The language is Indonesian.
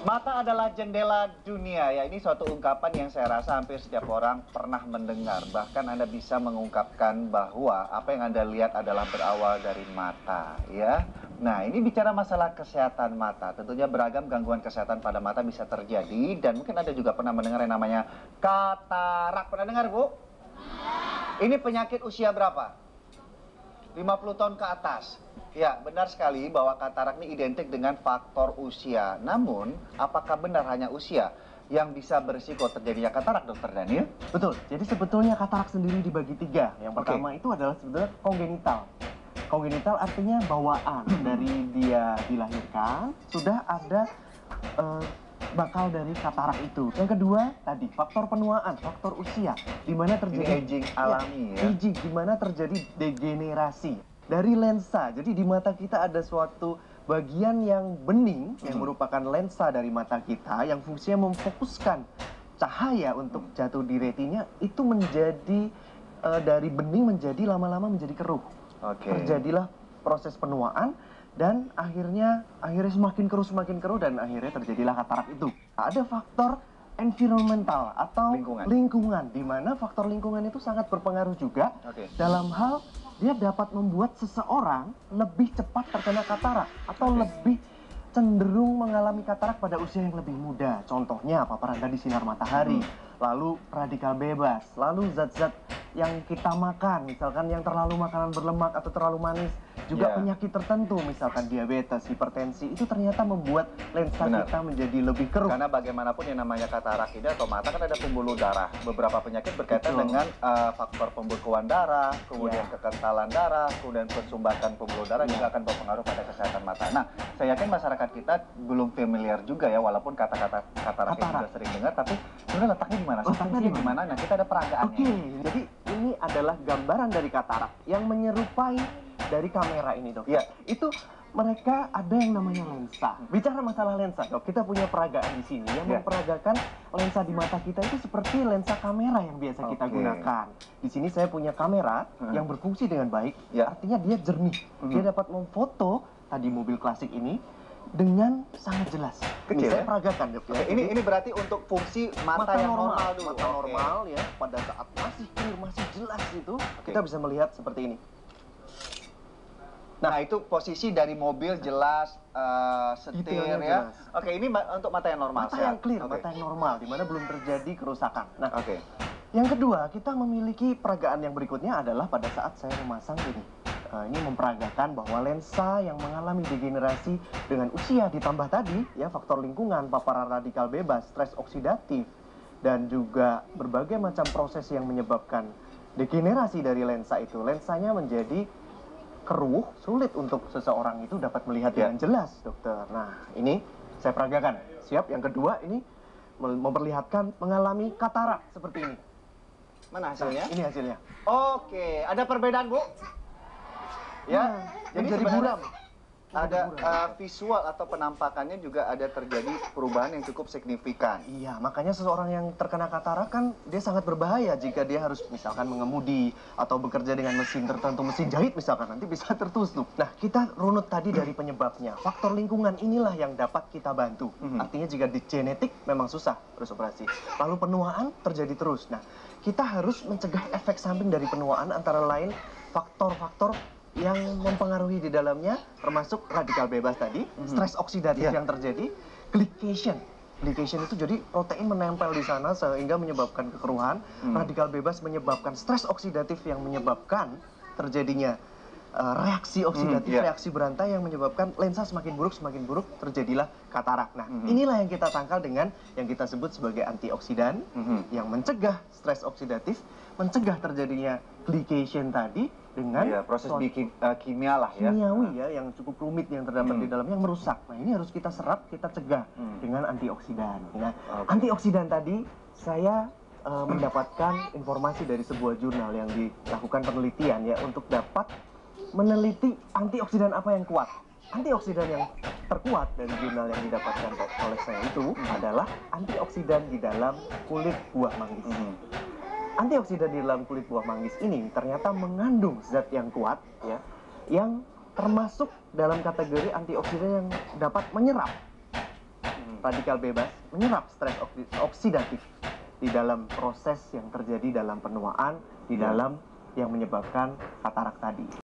Mata adalah jendela dunia ya. Ini suatu ungkapan yang saya rasa hampir setiap orang pernah mendengar. Bahkan Anda bisa mengungkapkan bahwa apa yang Anda lihat adalah berawal dari mata ya. Nah, ini bicara masalah kesehatan mata. Tentunya beragam gangguan kesehatan pada mata bisa terjadi dan mungkin Anda juga pernah mendengar yang namanya katarak. Pernah dengar, Bu? Ini penyakit usia berapa? 50 tahun ke atas. Ya, benar sekali bahwa katarak ini identik dengan faktor usia. Namun, apakah benar hanya usia yang bisa berisiko terjadinya katarak, Dokter Daniel? Betul. Jadi sebetulnya katarak sendiri dibagi tiga. Yang pertama itu adalah sebetulnya kongenital. Kongenital artinya bawaan. Dari dia dilahirkan, sudah ada bakal dari katarak itu. Yang kedua tadi faktor penuaan, faktor usia, di mana terjadi aging alami ya. Aging, di mana terjadi degenerasi dari lensa. Jadi di mata kita ada suatu bagian yang bening yang merupakan lensa dari mata kita yang fungsinya memfokuskan cahaya untuk jatuh di retina, itu menjadi dari bening menjadi lama-lama menjadi keruh. Terjadilah proses penuaan dan akhirnya semakin keruh dan akhirnya terjadilah katarak itu. Ada faktor environmental atau lingkungan, di mana faktor lingkungan itu sangat berpengaruh juga dalam hal dia dapat membuat seseorang lebih cepat terkena katarak atau lebih cenderung mengalami katarak pada usia yang lebih muda. Contohnya paparan tadi sinar matahari, lalu radikal bebas, lalu zat-zat yang kita makan, misalkan yang terlalu makanan berlemak atau terlalu manis, juga penyakit tertentu, misalkan diabetes, hipertensi, itu ternyata membuat lensa kita menjadi lebih keruh. Karena bagaimanapun yang namanya katarak ini atau mata kan ada pembuluh darah. Beberapa penyakit berkaitan dengan faktor pembekuan darah, kemudian kekentalan darah, kemudian persumbatan pembuluh darah juga akan berpengaruh pada kesehatan mata. Nah, saya yakin masyarakat kita belum familiar juga ya, walaupun kata-kata katarak ini sudah sering dengar, tapi sebenarnya letaknya di mana? Letaknya di mana? Nah, kita ada peragaannya. Jadi ini adalah gambaran dari katarak yang menyerupai dari kamera ini, Dok. Ya, itu mereka ada yang namanya lensa. Bicara masalah lensa, Dok, kita punya peragaan di sini yang memperagakan lensa di mata kita itu seperti lensa kamera yang biasa kita gunakan. Di sini saya punya kamera yang berfungsi dengan baik, artinya dia jernih. Dia dapat memfoto tadi mobil klasik ini dengan sangat jelas. Kecil, ini saya peragakan, Dok. Ini berarti untuk fungsi mata yang normal dulu. Mata normal ya, pada saat masih clear, masih jelas itu, kita bisa melihat seperti ini. Nah, itu posisi dari mobil jelas, setir ya. Oke, ini untuk mata yang normal. Mata yang clear, mata yang normal, di mana belum terjadi kerusakan. Nah, yang kedua, kita memiliki peragaan yang berikutnya adalah pada saat saya memasang ini. Ini memperagakan bahwa lensa yang mengalami degenerasi dengan usia ditambah tadi ya faktor lingkungan, paparan radikal bebas, stres oksidatif, dan juga berbagai macam proses yang menyebabkan degenerasi dari lensa itu. Lensanya menjadi keruh, sulit untuk seseorang itu dapat melihat dengan jelas, Dokter. Nah, ini saya peragakan. Siap. Yang kedua ini memperlihatkan mengalami katarak seperti ini. Mana hasilnya? Nah, ini hasilnya. Oke, ada perbedaan, Bu? Ya, jadi buram. Ada visual atau penampakannya juga ada terjadi perubahan yang cukup signifikan. Iya, makanya seseorang yang terkena katarak kan dia sangat berbahaya jika dia harus misalkan mengemudi atau bekerja dengan mesin tertentu, mesin jahit misalkan, nanti bisa tertusuk. Nah, kita runut tadi dari penyebabnya. Faktor lingkungan inilah yang dapat kita bantu. Artinya jika di genetik memang susah harus operasi. Lalu penuaan terjadi terus. Nah, kita harus mencegah efek samping dari penuaan antara lain faktor-faktor yang mempengaruhi di dalamnya, termasuk radikal bebas tadi, stres oksidatif yang terjadi, glycation. Glycation itu jadi protein menempel di sana sehingga menyebabkan kekeruhan. Radikal bebas menyebabkan stres oksidatif yang menyebabkan terjadinya reaksi oksidatif, reaksi berantai yang menyebabkan lensa semakin buruk, terjadilah katarak. Nah, inilah yang kita tangkal dengan yang kita sebut sebagai antioksidan, yang mencegah stres oksidatif, mencegah terjadinya glycation tadi dengan proses kimia lah ya. Kimiawi ya, yang cukup rumit yang terdapat di dalamnya yang merusak. Nah, ini harus kita serap, kita cegah dengan antioksidan. Nah, antioksidan tadi saya mendapatkan informasi dari sebuah jurnal yang dilakukan penelitian ya untuk dapat meneliti antioksidan apa yang kuat. Antioksidan yang terkuat dari jurnal yang didapatkan oleh saya itu adalah antioksidan di dalam kulit buah manggis. Antioksidan di dalam kulit buah manggis ini ternyata mengandung zat yang kuat ya, yang termasuk dalam kategori antioksidan yang dapat menyerap radikal bebas menyerap stres oksidatif di dalam proses yang terjadi dalam penuaan, di dalam yang menyebabkan katarak tadi.